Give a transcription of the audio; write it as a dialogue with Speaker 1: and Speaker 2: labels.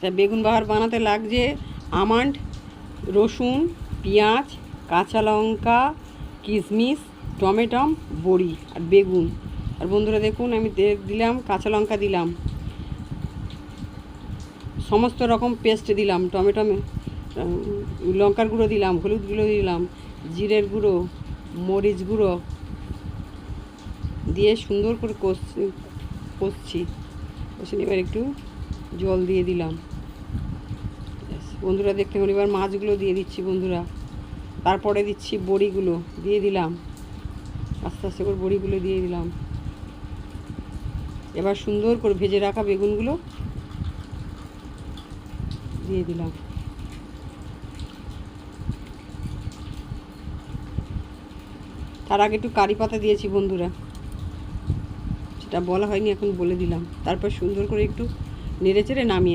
Speaker 1: তা বেগুন বাহার বানাতে লাগছে আমন্ড, রসুন, পেঁয়াজ, কাঁচা লঙ্কা, কিশমিশ, টমেটো, বড়ি আর বেগুন। আর বন্ধুরা দেখুন আমি দিলাম কাঁচা লঙ্কা, দিলাম সমস্ত রকম পেস্ট দিলাম, টমেটো, লঙ্কার গুঁড়ো দিলাম, হলুদ গুঁড়ো দিলাম, জিরের গুঁড়ো, মরিচ গুঁড়ো দিয়ে সুন্দর করে কষছি। এবার একটু জল দিয়ে দিলাম। বন্ধুরা দেখতে পারেন এবার মাছগুলো দিয়ে দিচ্ছি বন্ধুরা। তারপরে দিচ্ছি বড়িগুলো দিয়ে দিলাম, আস্তে আস্তে করে বড়িগুলো দিয়ে দিলাম। এবার সুন্দর করে ভেজে রাখা বেগুনগুলো দিয়ে দিলাম। তার আগে একটু কারি পাতা দিয়েছি বন্ধুরা, সেটা বলা হয়নি, এখন বলে দিলাম। তারপর সুন্দর করে একটু নেড়ে চেড়ে নামিয়ে